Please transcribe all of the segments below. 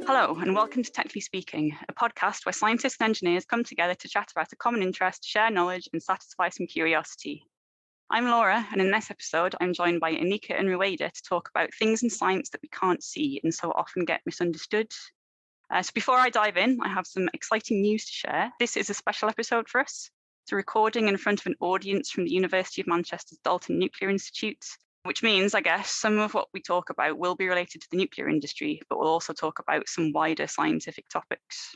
Hello, and welcome to Technically Speaking, a podcast where scientists and engineers come together to chat about a common interest, share knowledge, and satisfy some curiosity. I'm Laura, and in this episode, I'm joined by Aneeqa and Rwayda to talk about things in science that we can't see and so often get misunderstood. So before I dive in, I have some exciting news to share. This is a special episode for us. It's a recording in front of an audience from the University of Manchester's Dalton Nuclear Institute, which means, I guess, some of what we talk about will be related to the nuclear industry, but we'll also talk about some wider scientific topics.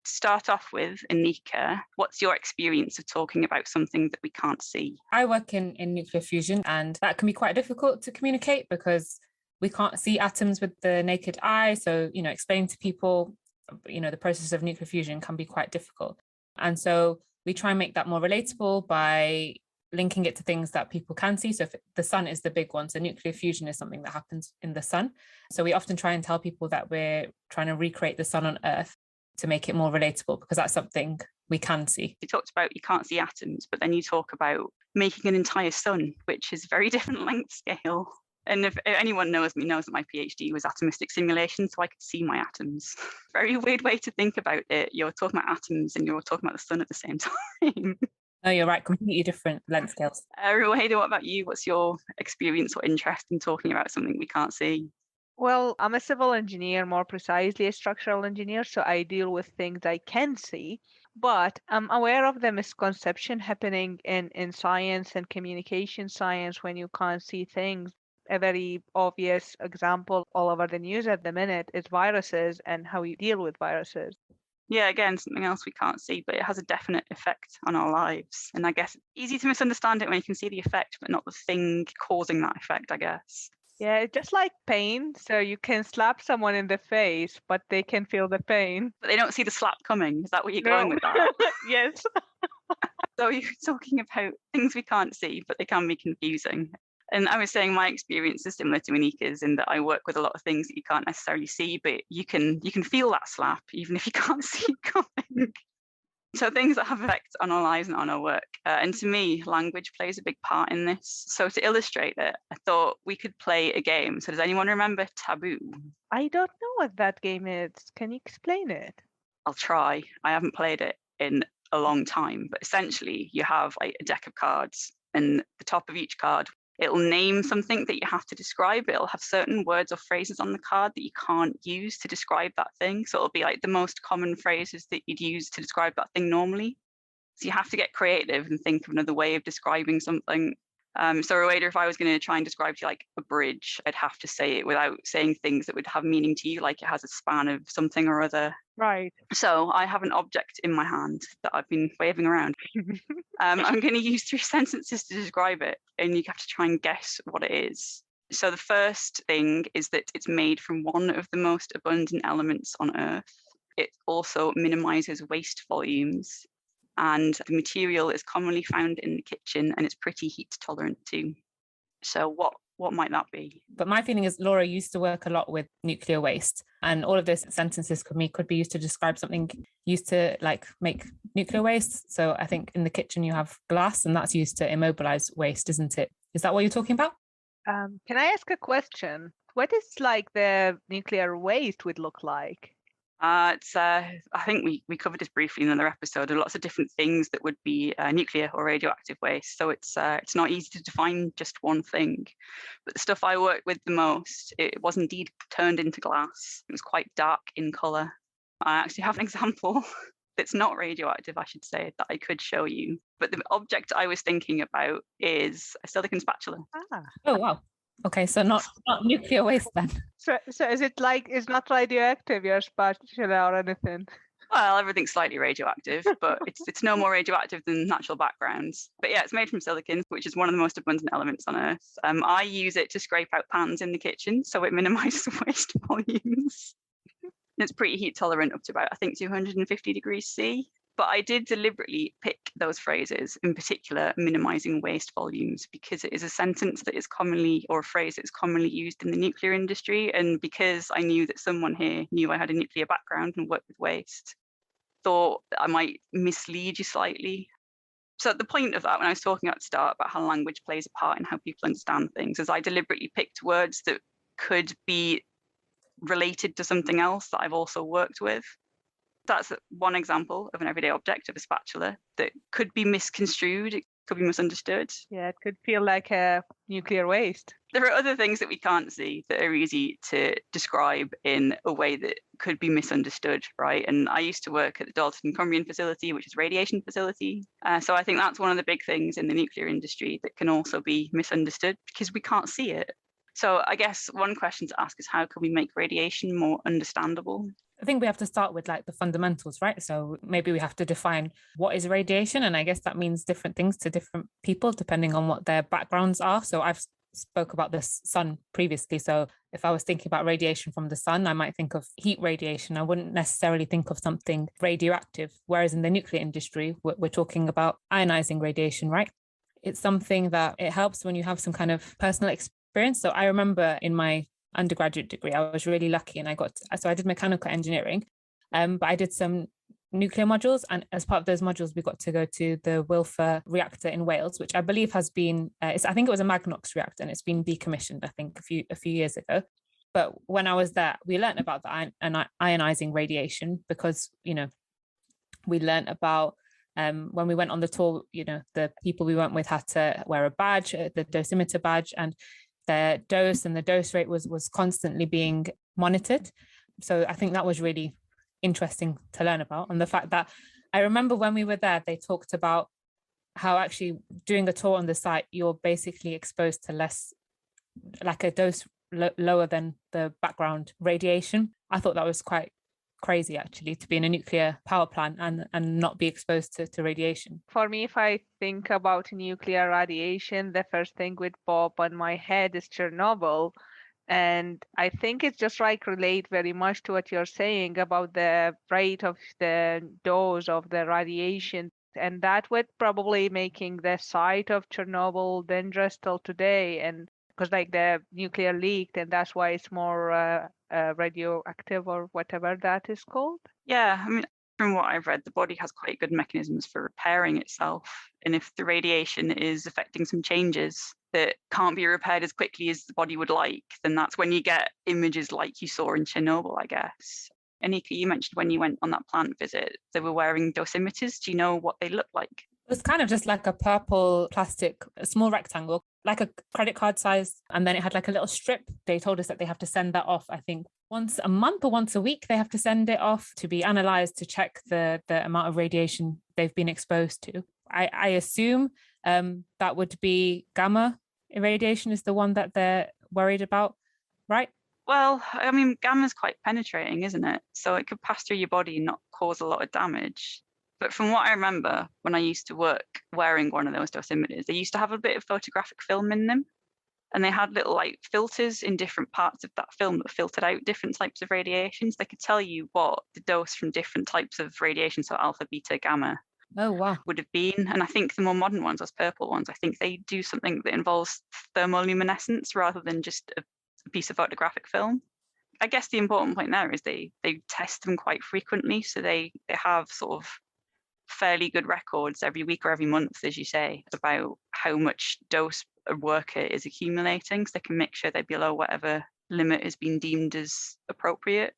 To start off with, Aneeqa, what's your experience of talking about something that we can't see? I work in nuclear fusion, and that can be quite difficult to communicate because we can't see atoms with the naked eye. So, explaining to people, the process of nuclear fusion can be quite difficult. And so we try and make that more relatable by linking it to things that people can see. So if the sun is the big one, so nuclear fusion is something that happens in the sun. So we often try and tell people that we're trying to recreate the sun on Earth to make it more relatable, because that's something we can see. You talked about you can't see atoms, but then you talk about making an entire sun, which is a very different length scale. And if anyone knows me, knows that my PhD was atomistic simulation, so I could see my atoms. Very weird way to think about it. You're talking about atoms and you're talking about the sun at the same time. No, you're right, completely different length scales. Rwayda, what about you? What's your experience or interest in talking about something we can't see? Well, I'm a civil engineer, more precisely a structural engineer, so I deal with things I can see, but I'm aware of the misconception happening in science and communication science when you can't see things. A very obvious example all over the news at the minute is viruses and how we deal with viruses. Yeah, again, something else we can't see, but it has a definite effect on our lives. And I guess it's easy to misunderstand it when you can see the effect, but not the thing causing that effect, I guess. Yeah, it's just like pain. So you can slap someone in the face, but they can feel the pain. But they don't see the slap coming. Is that what you're going with that? Yes. So you're talking about things we can't see, but they can be confusing. And I was saying my experience is similar to Aneeqa's in that I work with a lot of things that you can't necessarily see, but you can feel that slap even if you can't see it coming. So things that have effects on our lives and on our work. And to me, language plays a big part in this. So to illustrate it, I thought we could play a game. So does anyone remember Taboo? I don't know what that game is. Can you explain it? I'll try. I haven't played it in a long time, but essentially you have like a deck of cards, and the top of each card, it'll name something that you have to describe. It'll have certain words or phrases on the card that you can't use to describe that thing. So it'll be like the most common phrases that you'd use to describe that thing normally. So you have to get creative and think of another way of describing something. So Rwayda, if I was going to try and describe to you like a bridge, I'd have to say it without saying things that would have meaning to you, like it has a span of something or other. Right. So I have an object in my hand that I've been waving around. I'm going to use 3 sentences to describe it, and you have to try and guess what it is. So the first thing is that it's made from one of the most abundant elements on Earth. It also minimizes waste volumes, and the material is commonly found in the kitchen, and it's pretty heat tolerant too. So what might that be? But my feeling is Laura used to work a lot with nuclear waste, and all of those sentences could be used to describe something used to like make nuclear waste. So I think in the kitchen you have glass, and that's used to immobilize waste, isn't it? Is that what you're talking about? Can I ask a question? What is like the nuclear waste would look like? I think we covered this briefly in another episode. There are lots of different things that would be nuclear or radioactive waste. So it's not easy to define just one thing. But the stuff I worked with the most, it was indeed turned into glass. It was quite dark in colour. I actually have an example that's not radioactive, I should say, that I could show you. But the object I was thinking about is a silicon spatula. Oh, wow. Okay, so not nuclear waste then. So is it like, it's not radioactive, your spatula or anything? Well, everything's slightly radioactive, but it's no more radioactive than natural backgrounds. But yeah, it's made from silicon, which is one of the most abundant elements on Earth. I use it to scrape out pans in the kitchen, so it minimises waste volumes. It's pretty heat tolerant up to about, I think, 250 degrees C. But I did deliberately pick those phrases, in particular, minimizing waste volumes, because it is a sentence that is commonly, or a phrase that is commonly used in the nuclear industry. And because I knew that someone here knew I had a nuclear background and worked with waste, thought that I might mislead you slightly. So the point of that, when I was talking at the start about how language plays a part in how people understand things, is I deliberately picked words that could be related to something else that I've also worked with. That's one example of an everyday object of a spatula that could be misconstrued, it could be misunderstood. Yeah, it could feel like a nuclear waste. There are other things that we can't see that are easy to describe in a way that could be misunderstood, right? And I used to work at the Dalton Cumbrian facility, which is a radiation facility. So I think that's one of the big things in the nuclear industry that can also be misunderstood because we can't see it. So I guess one question to ask is, how can we make radiation more understandable? I think we have to start with like the fundamentals, right? So maybe we have to define what is radiation. And I guess that means different things to different people depending on what their backgrounds are. So I've spoke about the sun previously. So if I was thinking about radiation from the sun, I might think of heat radiation. I wouldn't necessarily think of something radioactive. Whereas in the nuclear industry, we're talking about ionizing radiation, right? It's something that it helps when you have some kind of personal experience. So I remember in my undergraduate degree, I was really lucky and I did mechanical engineering, but I did some nuclear modules, and as part of those modules we got to go to the Wilfer reactor in Wales, which I believe has been I think it was a Magnox reactor and it's been decommissioned I think a few years ago. But when I was there, we learned about the ionizing radiation because we learned about when we went on the tour, the people we went with had to wear a badge, the dosimeter badge, and their dose and the dose rate was constantly being monitored. So I think that was really interesting to learn about. And the fact that I remember when we were there, they talked about how actually doing a tour on the site, you're basically exposed to less, like a dose lower than the background radiation. I thought that was quite crazy actually, to be in a nuclear power plant and not be exposed to radiation. For me, if I think about nuclear radiation, the first thing would pop on my head is Chernobyl. And I think it's just like relate very much to what you're saying about the rate of the dose of the radiation. And that would probably making the site of Chernobyl dangerous till today. And because like the nuclear leaked, and that's why it's more radioactive or whatever that is called. Yeah, I mean, from what I've read, the body has quite good mechanisms for repairing itself. And if the radiation is affecting some changes that can't be repaired as quickly as the body would like, then that's when you get images like you saw in Chernobyl, I guess. Aneeqa, you mentioned when you went on that plant visit, they were wearing dosimeters. Do you know what they look like? It was kind of just like a purple plastic, a small rectangle, like a credit card size. And then it had like a little strip. They told us that they have to send that off, I think, once a month or once a week. They have to send it off to be analyzed to check the amount of radiation they've been exposed to. I assume that would be gamma irradiation is the one that they're worried about, right? Well, I mean, gamma is quite penetrating, isn't it? So it could pass through your body and not cause a lot of damage. But from what I remember, when I used to work wearing one of those dosimeters, they used to have a bit of photographic film in them. And they had little like filters in different parts of that film that filtered out different types of radiations. They could tell you what the dose from different types of radiation, so alpha, beta, gamma, would have been. And I think the more modern ones, those purple ones, I think they do something that involves thermoluminescence rather than just a piece of photographic film. I guess the important point there is they test them quite frequently. So they have sort of fairly good records every week or every month, as you say, about how much dose a worker is accumulating, so they can make sure they're below whatever limit has been deemed as appropriate.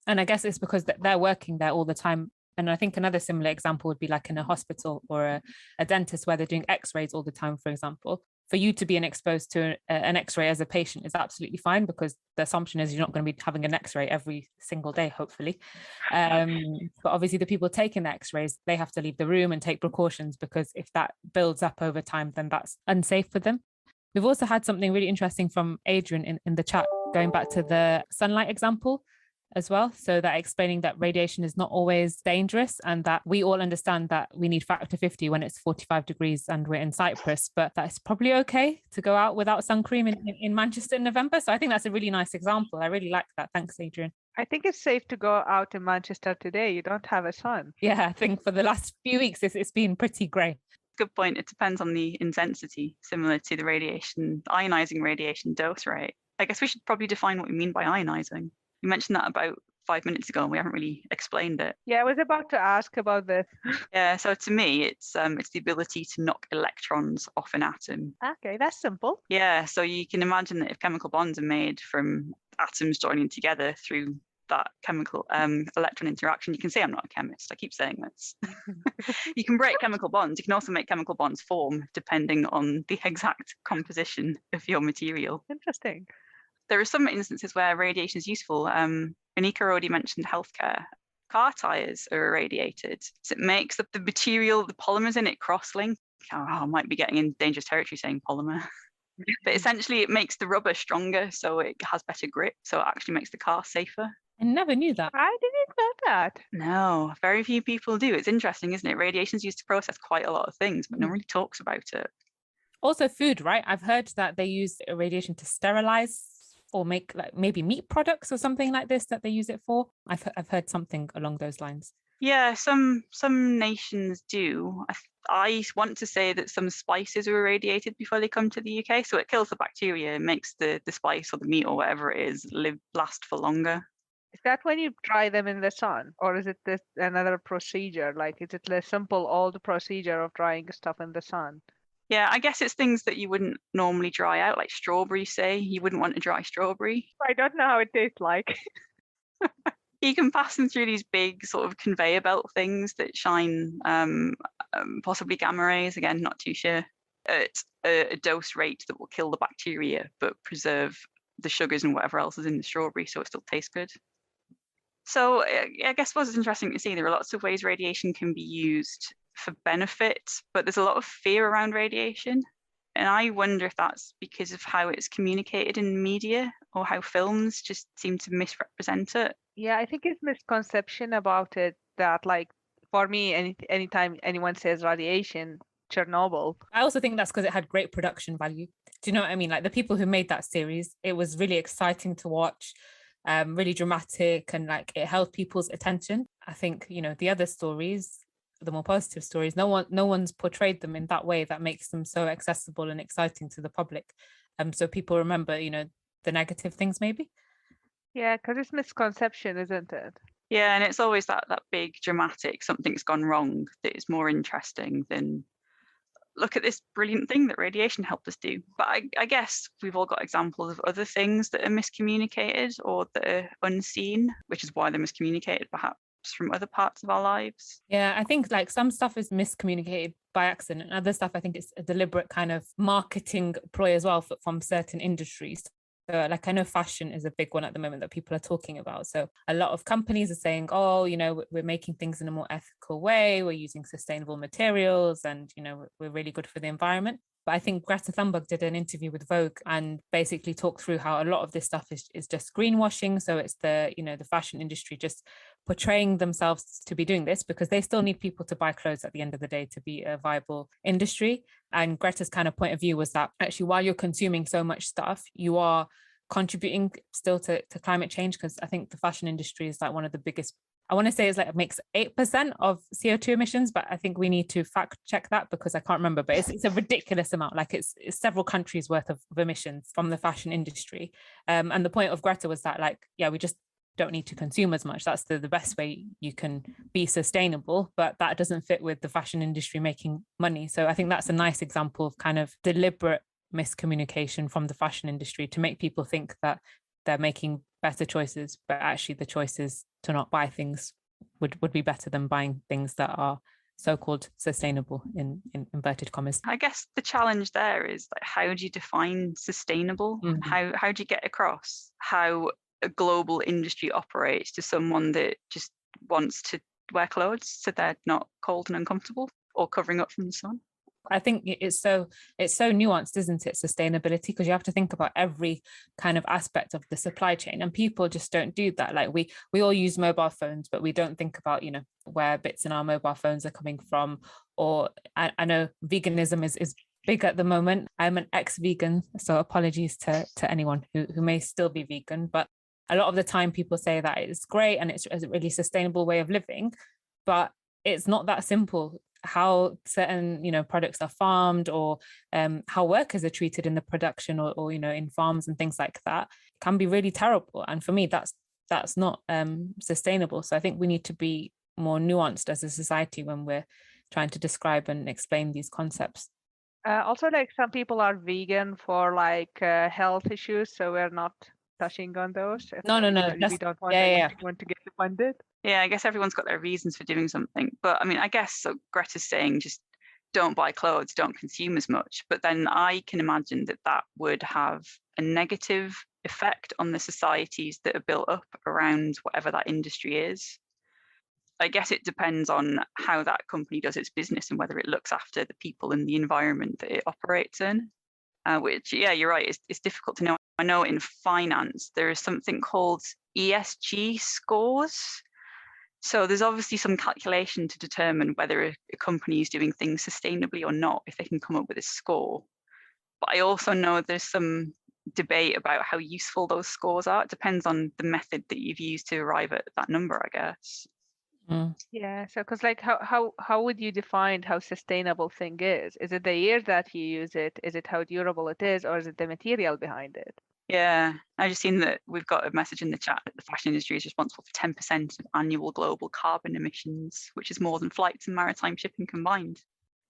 And I guess it's because they're working there all the time. And I think another similar example would be like in a hospital or a dentist where they're doing x-rays all the time, for example. For you to be exposed to an x-ray as a patient is absolutely fine, because the assumption is you're not going to be having an x-ray every single day, hopefully. But obviously the people taking the x-rays, they have to leave the room and take precautions, because if that builds up over time, then that's unsafe for them. We've also had something really interesting from Adrian in the chat, going back to the sunlight example as well. So that explaining that radiation is not always dangerous, and that we all understand that we need factor 50 when it's 45 degrees and we're in Cyprus, but that's probably okay to go out without sun cream in Manchester in November. So I think that's a really nice example. I really like that. Thanks, Adrian. I think it's safe to go out in Manchester today. You don't have a sun. Yeah, I think for the last few weeks, it's been pretty grey. Good point. It depends on the intensity, similar to the ionizing radiation dose rate. I guess we should probably define what we mean by ionizing. You mentioned that about 5 minutes ago and we haven't really explained it. Yeah, I was about to ask about this. Yeah, so to me, it's the ability to knock electrons off an atom. Okay, that's simple. Yeah, so you can imagine that if chemical bonds are made from atoms joining together through that chemical electron interaction. You can say I'm not a chemist. I keep saying this. You can break chemical bonds. You can also make chemical bonds form depending on the exact composition of your material. Interesting. There are some instances where radiation is useful. Aneeqa already mentioned healthcare. Car tires are irradiated. So it makes the material, the polymers in it cross-link. I might be getting in dangerous territory saying polymer. But essentially it makes the rubber stronger, so it has better grip. So it actually makes the car safer. I never knew that. I didn't know that. No, very few people do. It's interesting, isn't it? Radiation is used to process quite a lot of things, but no one really talks about it. Also food, right? I've heard that they use irradiation to sterilize or make like maybe meat products or something like this that they use it for. I've heard something along those lines. Yeah, some nations do. I want to say that some spices are irradiated before they come to the UK, so it kills the bacteria, makes the spice or the meat or whatever it is last for longer. Is that when you dry them in the sun, or is it this another procedure? Like, is it the simple old procedure of drying stuff in the sun? Yeah, I guess it's things that you wouldn't normally dry out, like strawberry, say. You wouldn't want to dry strawberry. I don't know how it tastes like. You can pass them through these big sort of conveyor belt things that shine possibly gamma rays, again, not too sure, at a dose rate that will kill the bacteria but preserve the sugars and whatever else is in the strawberry so it still tastes good. So I guess what's interesting to see, there are lots of ways radiation can be used for benefit, but there's a lot of fear around radiation. And I wonder if that's because of how it's communicated in media or how films just seem to misrepresent it. Yeah, I think it's misconception about it that, like, for me, anytime anyone says radiation, Chernobyl. I also think that's because it had great production value. Do you know what I mean? Like the people who made that series, it was really exciting to watch, really dramatic, and like it held people's attention. I think, you know, the other stories, the more positive stories, no one's portrayed them in that way that makes them so accessible and exciting to the public. So people remember, you know, the negative things maybe. Yeah, because it's misconception, isn't it? Yeah, and it's always that big dramatic something's gone wrong that is more interesting than look at this brilliant thing that radiation helped us do. But I guess we've all got examples of other things that are miscommunicated or that are unseen, which is why they're miscommunicated perhaps from other parts of our lives. Yeah, I think like some stuff is miscommunicated by accident, and other stuff I think it's a deliberate kind of marketing ploy as well from certain industries. So like I know fashion is a big one at the moment that people are talking about. So a lot of companies are saying, oh, you know, we're making things in a more ethical way, we're using sustainable materials, and, you know, we're really good for the environment. But I think Greta Thunberg did an interview with Vogue and basically talked through how a lot of this stuff is just greenwashing. So it's the, you know, the fashion industry just portraying themselves to be doing this because they still need people to buy clothes at the end of the day to be a viable industry. And Greta's kind of point of view was that actually while you're consuming so much stuff, you are contributing still to climate change, because I think the fashion industry is like one of the biggest, I want to say it's like it makes 8% of CO2 emissions, but I think we need to fact check that because I can't remember, but it's a ridiculous amount. Like it's several countries worth of emissions from the fashion industry. And the point of Greta was that like, yeah, we just don't need to consume as much. That's the best way you can be sustainable, but that doesn't fit with the fashion industry making money. So I think that's a nice example of kind of deliberate miscommunication from the fashion industry to make people think that they're making better choices, but actually the choices to not buy things would be better than buying things that are so-called sustainable in inverted commas. I guess the challenge there is like, how do you define sustainable? Mm-hmm. How do you get across how a global industry operates to someone that just wants to wear clothes so they're not cold and uncomfortable or covering up from the sun? I think it's so nuanced, isn't it? Sustainability, because you have to think about every kind of aspect of the supply chain, and people just don't do that. Like we all use mobile phones, but we don't think about, you know, where bits in our mobile phones are coming from. Or I know veganism is big at the moment. I'm an ex-vegan, so apologies to anyone who may still be vegan, but a lot of the time people say that it's great and it's a really sustainable way of living, but it's not that simple. How certain, you know, products are farmed, or how workers are treated in the production, or you know, in farms and things like that, can be really terrible. And for me, that's not sustainable. So I think we need to be more nuanced as a society when we're trying to describe and explain these concepts. Also, like some people are vegan for like health issues, so we're not touching on those? No. We don't want yeah. anyone to get funded. Yeah, I guess everyone's got their reasons for doing something. But I mean, I guess so Greta's saying just don't buy clothes, don't consume as much. But then I can imagine that that would have a negative effect on the societies that are built up around whatever that industry is. I guess it depends on how that company does its business and whether it looks after the people and the environment that it operates in. Which, yeah, you're right, it's difficult to know. I know in finance, there is something called ESG scores. So there's obviously some calculation to determine whether a company is doing things sustainably or not, if they can come up with a score. But I also know there's some debate about how useful those scores are. It depends on the method that you've used to arrive at that number, I guess. Yeah, so because like how would you define how sustainable thing is? Is it the year that you use it? Is it how durable it is, or is it the material behind it? Yeah, I just seen that we've got a message in the chat that the fashion industry is responsible for 10% of annual global carbon emissions, which is more than flights and maritime shipping combined.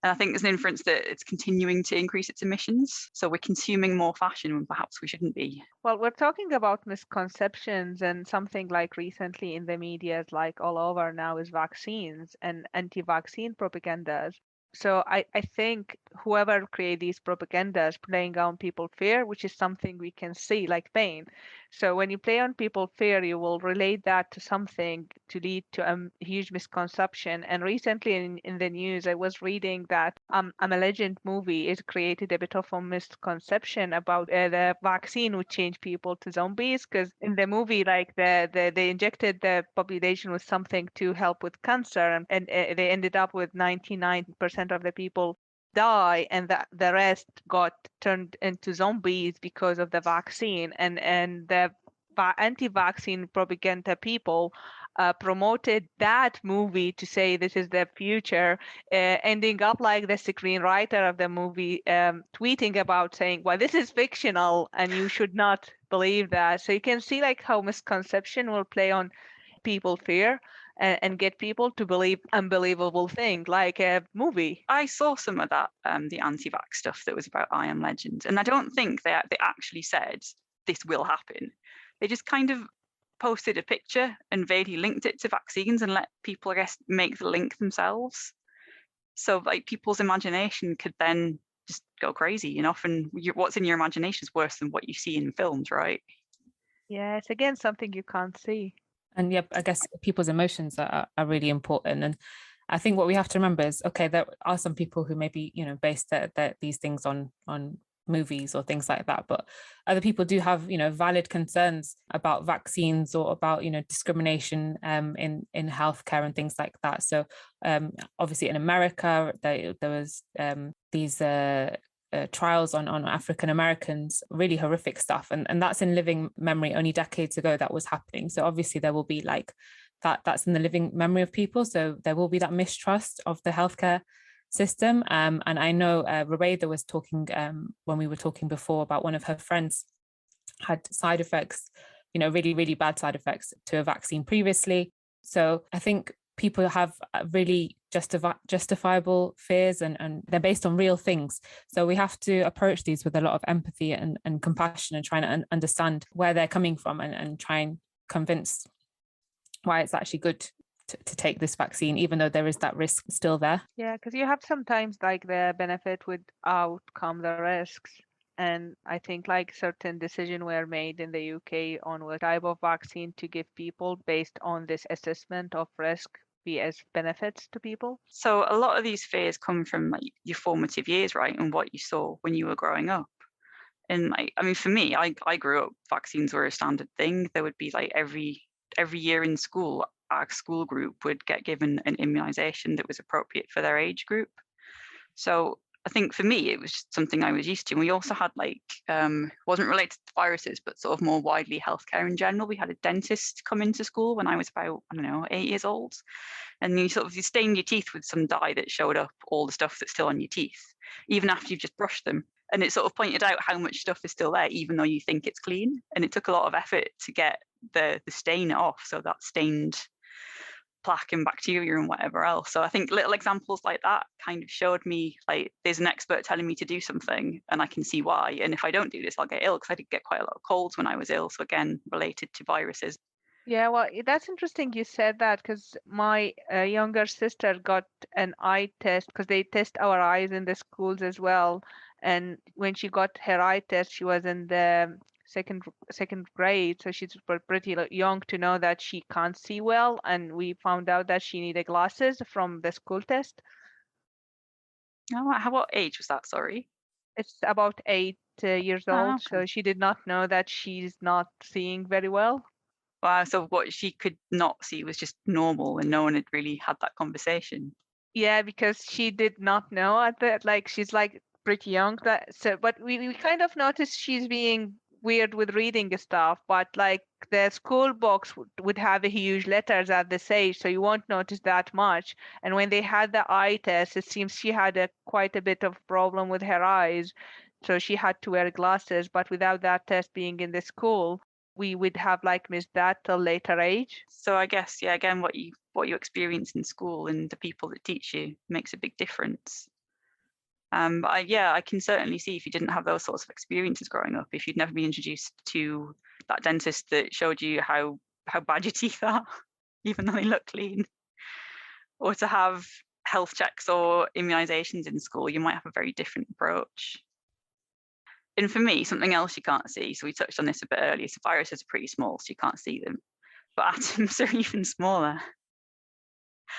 And I think there's an inference that it's continuing to increase its emissions. So we're consuming more fashion when perhaps we shouldn't be. Well, we're talking about misconceptions, and something like recently in the media, like all over now, is vaccines and anti-vaccine propagandas. So I think whoever create these propagandas playing on people fear, which is something we can see like pain. So when you play on people fear, you will relate that to something to lead to a huge misconception. And recently in the news, I was reading that I'm a Legend movie. It created a bit of a misconception about the vaccine would change people to zombies, because in the movie, like they injected the population with something to help with cancer, and they ended up with 99% of the people die, and the rest got turned into zombies because of the vaccine. And the anti-vaccine propaganda people promoted that movie to say this is the future, ending up like the screenwriter of the movie tweeting about saying, well, this is fictional and you should not believe that. So you can see like how misconception will play on people fear and get people to believe unbelievable things like a movie. I saw some of that, the anti-vax stuff that was about I Am Legend, and I don't think they actually said this will happen. They just kind of posted a picture and vaguely linked it to vaccines and let people, I guess, make the link themselves. So like people's imagination could then just go crazy, and often what's in your imagination is worse than what you see in films, right? Yeah, it's again something you can't see. And yeah, I guess people's emotions are really important. And I think what we have to remember is, okay, there are some people who maybe, base these things on movies or things like that, but other people do have, valid concerns about vaccines or about, discrimination in healthcare and things like that. So obviously in America, there was these trials on African Americans, really horrific stuff, and that's in living memory. Only decades ago that was happening. So obviously there will be like that's in the living memory of people. So there will be that mistrust of the healthcare system. And I know Rwayda was talking when we were talking before about one of her friends had side effects, really, really bad side effects to a vaccine previously. So I think people have really justifiable fears, and they're based on real things. So we have to approach these with a lot of empathy and compassion, and trying to understand where they're coming from, and try and convince why it's actually good to take this vaccine, even though there is that risk still there. Yeah, because you have sometimes like the benefit would outcome the risks. And I think like certain decisions were made in the UK on what type of vaccine to give people based on this assessment of risk vs benefits to people. So a lot of these fears come from like your formative years, right? And what you saw when you were growing up. And like, I mean, for me, I grew up, vaccines were a standard thing. There would be like every year in school, our school group would get given an immunization that was appropriate for their age group. So I think for me, it was just something I was used to. And we also had like, wasn't related to viruses, but sort of more widely healthcare in general. We had a dentist come into school when I was about, 8 years old. And you stain your teeth with some dye that showed up all the stuff that's still on your teeth, even after you've just brushed them. And it sort of pointed out how much stuff is still there, even though you think it's clean. And it took a lot of effort to get the stain off. So that stained plaque and bacteria and whatever else. So I think little examples like that kind of showed me, like, there's an expert telling me to do something and I can see why. And if I don't do this, I'll get ill, because I did get quite a lot of colds when I was ill. So again, related to viruses. Yeah, well, that's interesting you said that, because my younger sister got an eye test, because they test our eyes in the schools as well. And when she got her eye test, she was in the second grade, so she's pretty young to know that she can't see well. And we found out that she needed glasses from the school test. Oh, what age was that? Sorry. It's about 8 years old, Okay. so she did not know that she's not seeing very well. Wow. So what she could not see was just normal, and no one had really had that conversation. Yeah, because she did not know at that, like, she's like pretty young, that so, but we kind of noticed she's being weird with reading stuff, but like the school books would have a huge letters at this age, so you won't notice that much. And when they had the eye test, it seems she had quite a bit of problem with her eyes, so she had to wear glasses. But without that test being in the school, we would have like missed that till later age. So I guess, yeah, again, what you experience in school and the people that teach you makes a big difference. But I can certainly see, if you didn't have those sorts of experiences growing up, if you'd never been introduced to that dentist that showed you how bad your teeth are, even though they look clean, or to have health checks or immunizations in school, you might have a very different approach. And for me, something else you can't see, so we touched on this a bit earlier, so viruses are pretty small, so you can't see them. But atoms are even smaller.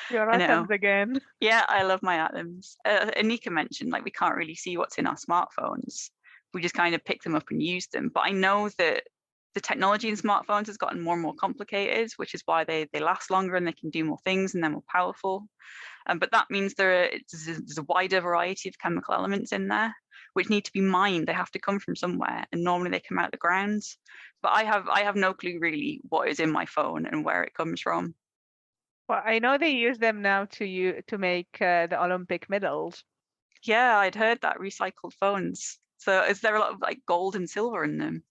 Your I know. atoms again. Yeah, I love my atoms. Aneeqa mentioned, like, we can't really see what's in our smartphones. We just kind of pick them up and use them. But I know that the technology in smartphones has gotten more and more complicated, which is why they last longer and they can do more things and they're more powerful. But that means there's a wider variety of chemical elements in there which need to be mined. They have to come from somewhere, and normally they come out of the ground. But I have no clue really what is in my phone and where it comes from. Well, I know they use them now to make the Olympic medals. Yeah, I'd heard that, recycled phones. So is there a lot of like gold and silver in them?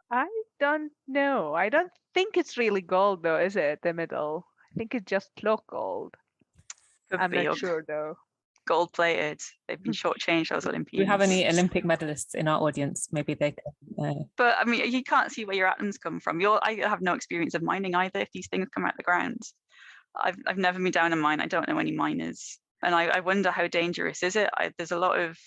I don't know. I don't think it's really gold though, is it? The medal. I think it just look gold. Could I'm be, not or sure though. gold plated. They've been shortchanged, those Do Olympians. we have any Olympic medalists in our audience? Maybe they can. But I mean, you can't see where your atoms come from. I have no experience of mining either. If these things come out of the ground, I've never been down a mine. I don't know any miners, and I wonder how dangerous is it. There's a lot of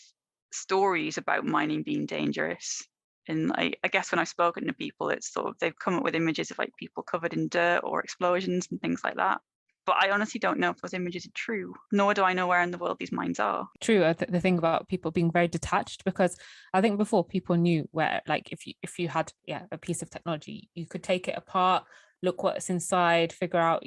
stories about mining being dangerous, and I guess when I've spoken to people, it's sort of, they've come up with images of like people covered in dirt or explosions and things like that. But I honestly don't know if those images are true, nor do I know where in the world these mines are. True. The thing about people being very detached, because I think before people knew where, like, if you had a piece of technology, you could take it apart, look what's inside, figure out,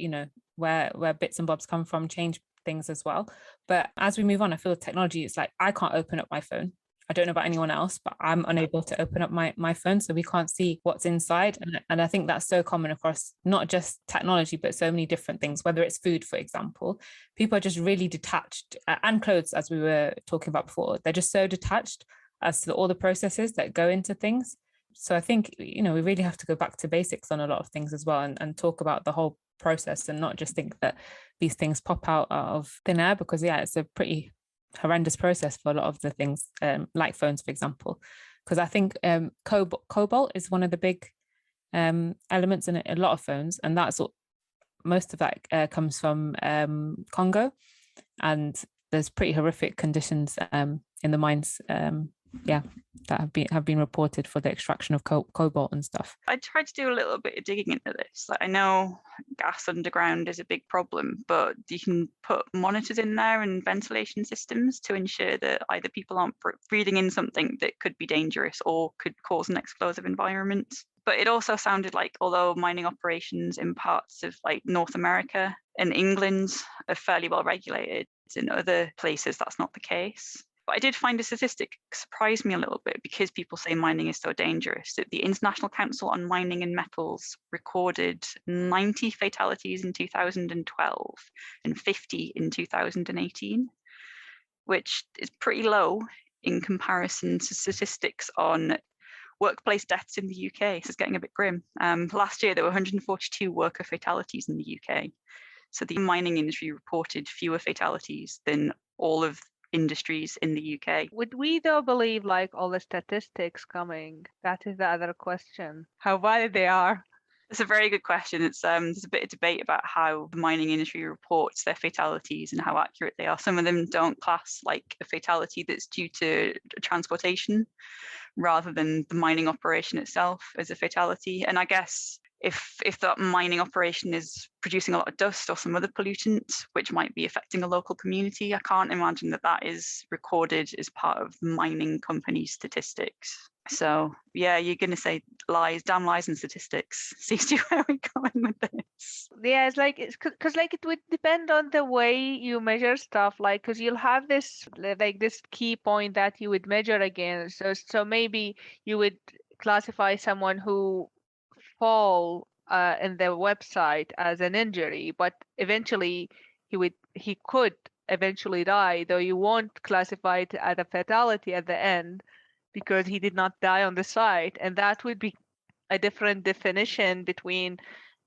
where bits and bobs come from, change things as well. But as we move on, I feel technology is like, I can't open up my phone. I don't know about anyone else, but I'm unable to open up my phone, so we can't see what's inside. And I think that's so common across not just technology, but so many different things, whether it's food, for example. People are just really detached, and clothes, as we were talking about before. They're just so detached as to all the processes that go into things. So I think, we really have to go back to basics on a lot of things as well, and talk about the whole process, and not just think that these things pop out of thin air, because it's a pretty horrendous process for a lot of the things, like phones, for example. Because I think cobalt is one of the big elements in a lot of phones, and that's most of that comes from Congo, and there's pretty horrific conditions in the mines that have been reported for the extraction of cobalt and stuff. I tried to do a little bit of digging into this. Like, I know gas underground is a big problem, but you can put monitors in there and ventilation systems to ensure that either people aren't breathing in something that could be dangerous or could cause an explosive environment. But it also sounded like, although mining operations in parts of like North America and England are fairly well regulated, in other places that's not the case. But I did find a statistic surprised me a little bit, because people say mining is so dangerous, that the International Council on Mining and Metals recorded 90 fatalities in 2012 and 50 in 2018, which is pretty low in comparison to statistics on workplace deaths in the UK. So it's getting a bit grim. Last year, there were 142 worker fatalities in the UK. So the mining industry reported fewer fatalities than all of industries in the UK. Would we though believe like all the statistics coming? That is the other question. How valid they are. It's a very good question. It's there's a bit of debate about how the mining industry reports their fatalities and how accurate they are. Some of them don't class like a fatality that's due to transportation rather than the mining operation itself as a fatality. And I guess if that mining operation is producing a lot of dust or some other pollutant, which might be affecting a local community, I can't imagine that that is recorded as part of the mining company statistics. So yeah, you're going to say lies, damn lies and statistics. Seems to where we're going with this. Yeah, it's like because like it would depend on the way you measure stuff. Like because you'll have this like this key point that you would measure against. So maybe you would classify someone who fall in the website as an injury, but eventually he could eventually die, though you won't classify it as a fatality at the end because he did not die on the site, and that would be a different definition between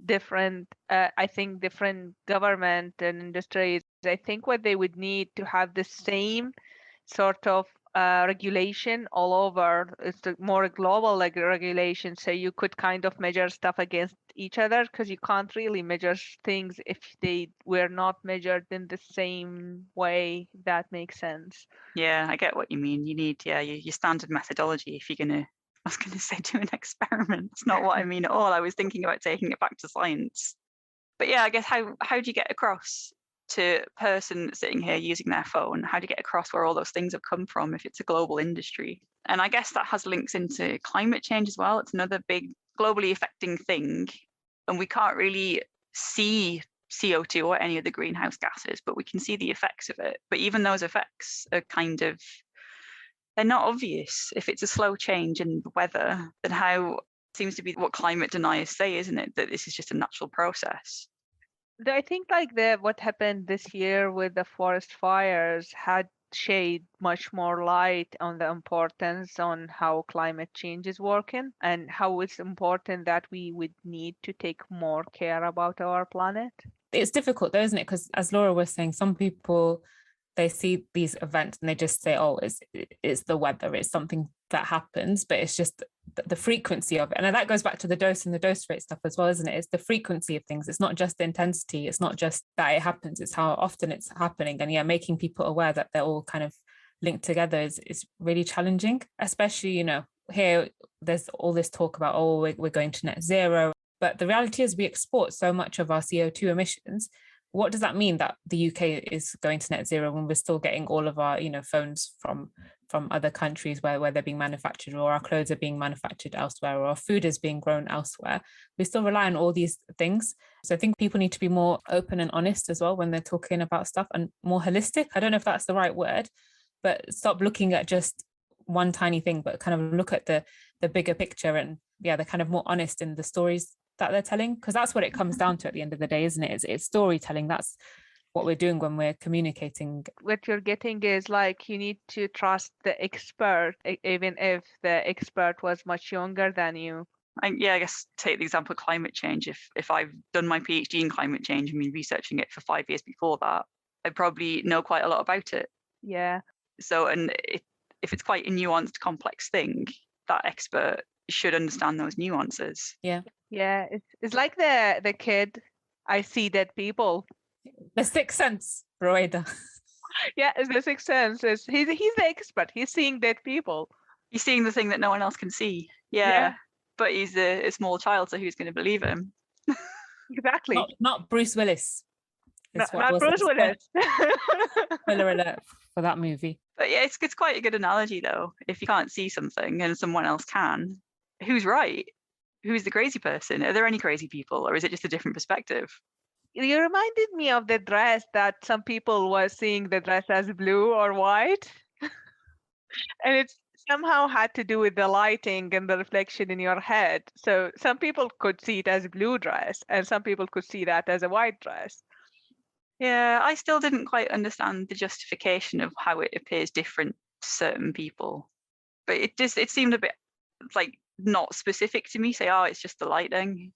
different I think different government and industries. I think what they would need to have the same sort of regulation all over. It's a more global like regulation, so you could kind of measure stuff against each other because you can't really measure things if they were not measured in the same way. If that makes sense. Yeah, I get what you mean. You need your standard methodology if you're gonna. I was going to say do an experiment. It's not what I mean at all. I was thinking about taking it back to science. But yeah, I guess how do you get across to a person sitting here using their phone? How do you get across where all those things have come from if it's a global industry? And I guess that has links into climate change as well. It's another big globally affecting thing. And we can't really see CO2 or any of the greenhouse gases, but we can see the effects of it. But even those effects are kind of, they're not obvious. If it's a slow change in the weather, then how seems to be what climate deniers say, isn't it? That this is just a natural process. I think like the what happened this year with the forest fires had shed much more light on the importance on how climate change is working and how it's important that we would need to take more care about our planet. It's difficult though, isn't it? Because as Laura was saying, some people, they see these events and they just say, oh, it's the weather, it's something that happens, but it's just the frequency of it. And that goes back to the dose and the dose rate stuff as well, isn't it? It's the frequency of things. It's not just the intensity. It's not just that it happens. It's how often it's happening. And yeah, making people aware that they're all kind of linked together is really challenging, especially, you know, here there's all this talk about, oh, we're going to net zero. But the reality is we export so much of our CO2 emissions. What does that mean that the UK is going to net zero when we're still getting all of our, you know, phones from other countries where they're being manufactured, or our clothes are being manufactured elsewhere, or our food is being grown elsewhere? We still rely on all these things. So I think people need to be more open and honest as well when they're talking about stuff, and more holistic. I don't know if that's the right word, but stop looking at just one tiny thing, but kind of look at the bigger picture. And yeah, they're kind of more honest in the stories that they're telling, because that's what it comes down to at the end of the day, isn't it? It's storytelling. That's what we're doing when we're communicating. What you're getting is like you need to trust the expert, even if the expert was much younger than you. I guess take the example of climate change. If I've done my PhD in climate change and been researching it for 5 years before that, I probably know quite a lot about it. Yeah. So, and if it's quite a nuanced, complex thing, that expert should understand those nuances. Yeah. Yeah, it's like the kid, I see dead people. The Sixth Sense, Rwayda. Yeah, it's the Sixth Sense. He's the expert. He's seeing dead people. He's seeing the thing that no one else can see. Yeah. But he's a small child, so who's going to believe him? Exactly. Not Bruce Willis. Not Bruce Willis. Spoiler alert for that movie. But yeah, it's quite a good analogy though. If you can't see something and someone else can, who's right? Who's the crazy person? Are there any crazy people, or is it just a different perspective? You reminded me of the dress that some people were seeing the dress as blue or white. And it somehow had to do with the lighting and the reflection in your head. So some people could see it as a blue dress and some people could see that as a white dress. Yeah, I still didn't quite understand the justification of how it appears different to certain people. But it seemed a bit like not specific to me. Say, oh, it's just the lighting.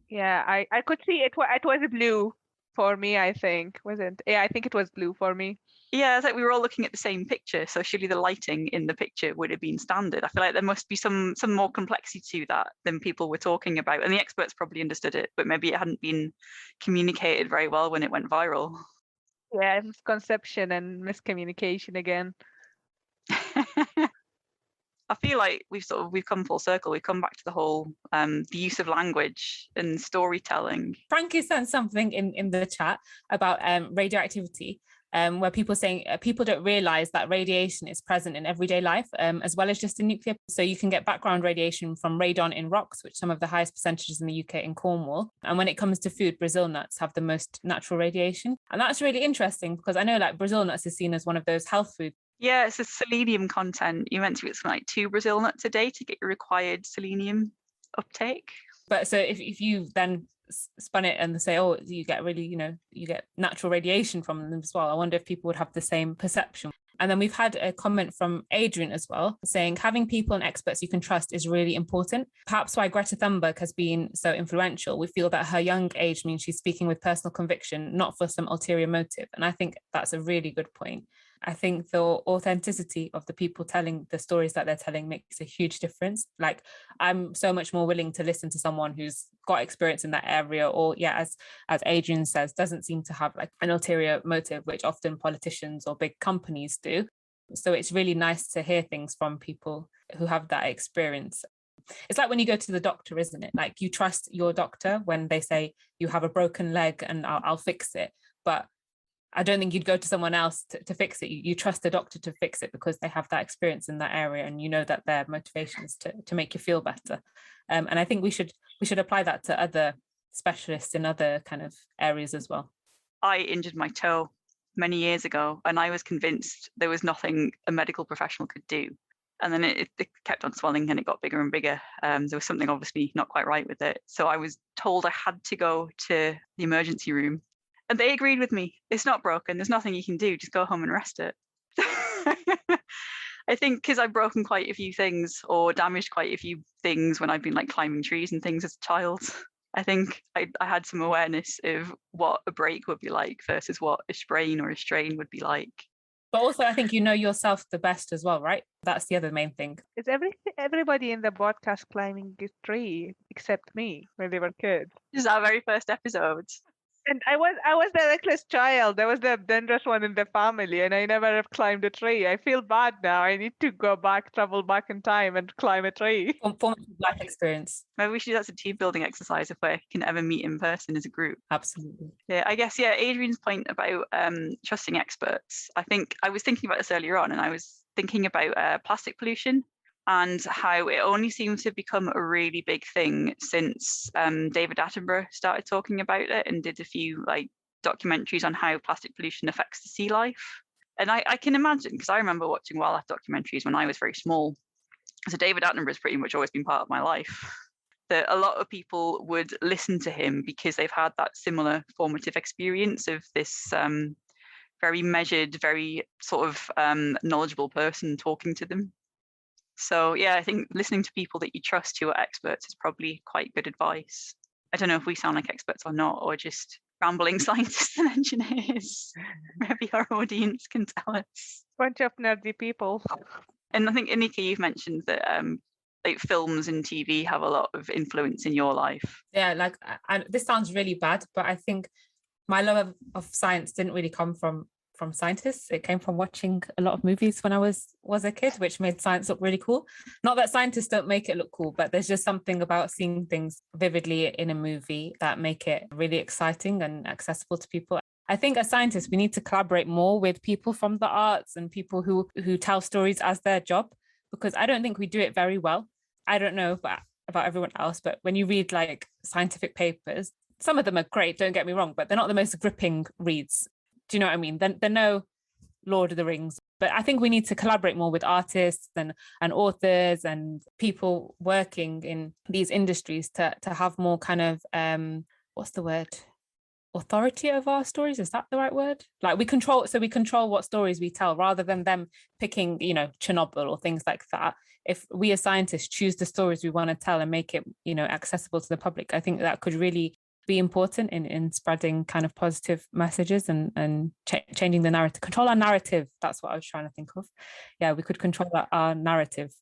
Yeah, I could see it was blue. for me, I think. Wasn't? Yeah, I think it was blue for me. Yeah, it's like we were all looking at the same picture, so surely the lighting in the picture would have been standard. I feel like there must be some more complexity to that than people were talking about, and the experts probably understood it, but maybe it hadn't been communicated very well when it went viral. Yeah, misconception and miscommunication again. I feel like we've come full circle. We've come back to the whole the use of language and storytelling. Frankie sent something in the chat about radioactivity, where people saying people don't realize that radiation is present in everyday life, as well as just in nuclear. So you can get background radiation from radon in rocks, which some of the highest percentages in the UK in Cornwall. And when it comes to food, Brazil nuts have the most natural radiation. And that's really interesting because I know like Brazil nuts is seen as one of those health foods. Yeah, it's a selenium content. You're meant to eat something like 2 Brazil nuts a day to get your required selenium uptake. But so if you then spun it and say, oh, you get really, you get natural radiation from them as well, I wonder if people would have the same perception. And then we've had a comment from Adrian as well, saying having people and experts you can trust is really important. Perhaps why Greta Thunberg has been so influential. We feel that her young age means she's speaking with personal conviction, not for some ulterior motive. And I think that's a really good point. I think the authenticity of the people telling the stories that they're telling makes a huge difference. Like, I'm so much more willing to listen to someone who's got experience in that area, or as Adrian says, doesn't seem to have like an ulterior motive, which often politicians or big companies do. So it's really nice to hear things from people who have that experience. It's like when you go to the doctor, isn't it? Like, you trust your doctor when they say you have a broken leg and I'll fix it. But I don't think you'd go to someone else to fix it. You trust the doctor to fix it because they have that experience in that area, and you know that their motivation is to make you feel better. And I think we should apply that to other specialists in other kind of areas as well. I injured my toe many years ago, and I was convinced there was nothing a medical professional could do. And then it kept on swelling and it got bigger and bigger. There was something obviously not quite right with it. So I was told I had to go to the emergency room. And they agreed with me. It's not broken. There's nothing you can do. Just go home and rest it. I think because I've broken quite a few things or damaged quite a few things when I've been like climbing trees and things as a child, I think I had some awareness of what a break would be like versus what a sprain or a strain would be like. But also, I think you know yourself the best as well, right? That's the other main thing. Is everybody in the podcast climbing a tree except me when they were kids? This is our very first episode. And I was the reckless child. I was the dangerous one in the family, and I never have climbed a tree. I feel bad now. I need to travel back in time and climb a tree. Formative life experience. Maybe we should do that as a team building exercise if we can ever meet in person as a group. Absolutely. Yeah, I guess, Adrian's point about trusting experts. I think I was thinking about this earlier on, and I was thinking about plastic pollution and how it only seems to have become a really big thing since David Attenborough started talking about it and did a few like documentaries on how plastic pollution affects the sea life. And I can imagine, because I remember watching wildlife documentaries when I was very small. So David Attenborough has pretty much always been part of my life. That a lot of people would listen to him because they've had that similar formative experience of this very measured, very sort of knowledgeable person talking to them. So yeah, I think listening to people that you trust who are experts is probably quite good advice. I don't know if we sound like experts or not, or just rambling scientists and engineers. Maybe our audience can tell us. Bunch of nerdy people. And I think, Aneeqa, you've mentioned that like films and TV have a lot of influence in your life. Yeah, like this sounds really bad, but I think my love of science didn't really come from scientists. It came from watching a lot of movies when I was a kid, which made science look really cool. Not that scientists don't make it look cool, but there's just something about seeing things vividly in a movie that make it really exciting and accessible to people. I think as scientists, we need to collaborate more with people from the arts and people who tell stories as their job, because I don't think we do it very well. I don't know about everyone else, but when you read like scientific papers, some of them are great, don't get me wrong, but they're not the most gripping reads. Do you know what I mean? They're no Lord of the Rings. But I think we need to collaborate more with artists and authors and people working in these industries to have more kind of, what's the word? Authority over our stories. Is that the right word? Like we control what stories we tell rather than them picking, Chernobyl or things like that. If we as scientists choose the stories we want to tell and make it, accessible to the public, I think that could really be important in spreading kind of positive messages and changing the narrative. Control our narrative. That's what I was trying to think of. Yeah, we could control our narrative.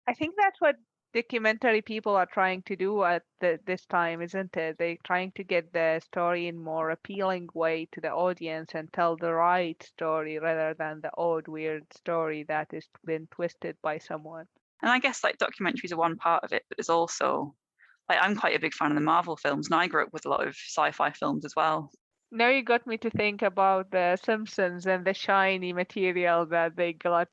I think that's what documentary people are trying to do at this time, isn't it? They're trying to get the story in more appealing way to the audience and tell the right story rather than the odd, weird story that has been twisted by someone. And I guess like documentaries are one part of it, but there's also, like, I'm quite a big fan of the Marvel films, and I grew up with a lot of sci-fi films as well. Now you got me to think about the Simpsons and the shiny material that they got.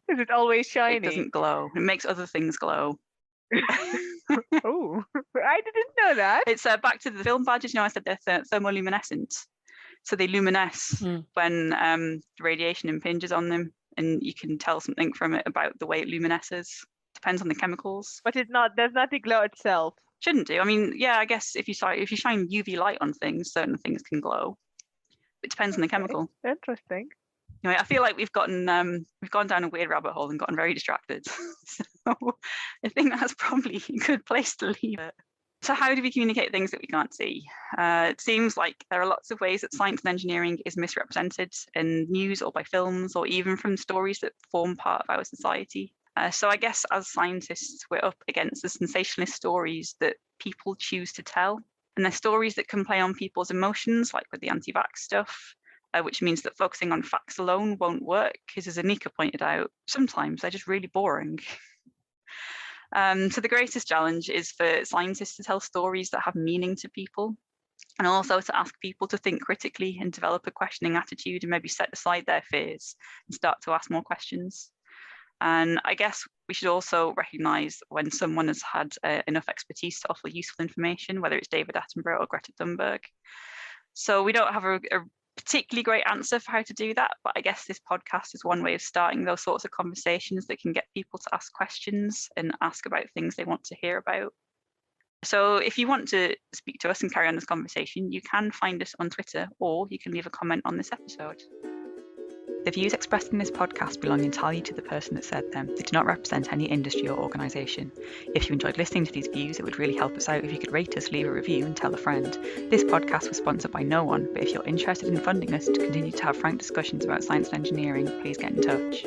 Is it always shiny? It doesn't glow. It makes other things glow. Oh, I didn't know that. It's back to the film badges. I said they're thermoluminescent. So they luminesce when the radiation impinges on them, and you can tell something from it about the way it luminesces. Depends on the chemicals. But does not glow itself. Shouldn't do. I mean, yeah, I guess if you shine UV light on things, certain things can glow. It depends on the chemical. Interesting. Anyway, I feel like we've gone down a weird rabbit hole and gotten very distracted. So I think that's probably a good place to leave it. So how do we communicate things that we can't see? It seems like there are lots of ways that science and engineering is misrepresented in news or by films or even from stories that form part of our society. So I guess as scientists, we're up against the sensationalist stories that people choose to tell. And they're stories that can play on people's emotions, like with the anti-vax stuff, which means that focusing on facts alone won't work, because as Aneeqa pointed out, sometimes they're just really boring. So the greatest challenge is for scientists to tell stories that have meaning to people, and also to ask people to think critically and develop a questioning attitude and maybe set aside their fears and start to ask more questions. And I guess we should also recognise when someone has had enough expertise to offer useful information, whether it's David Attenborough or Greta Thunberg. So we don't have a particularly great answer for how to do that, but I guess this podcast is one way of starting those sorts of conversations that can get people to ask questions and ask about things they want to hear about. So if you want to speak to us and carry on this conversation, you can find us on Twitter, or you can leave a comment on this episode. The views expressed in this podcast belong entirely to the person that said them. They do not represent any industry or organisation. If you enjoyed listening to these views, it would really help us out if you could rate us, leave a review and tell a friend. This podcast was sponsored by no one, but if you're interested in funding us to continue to have frank discussions about science and engineering, please get in touch.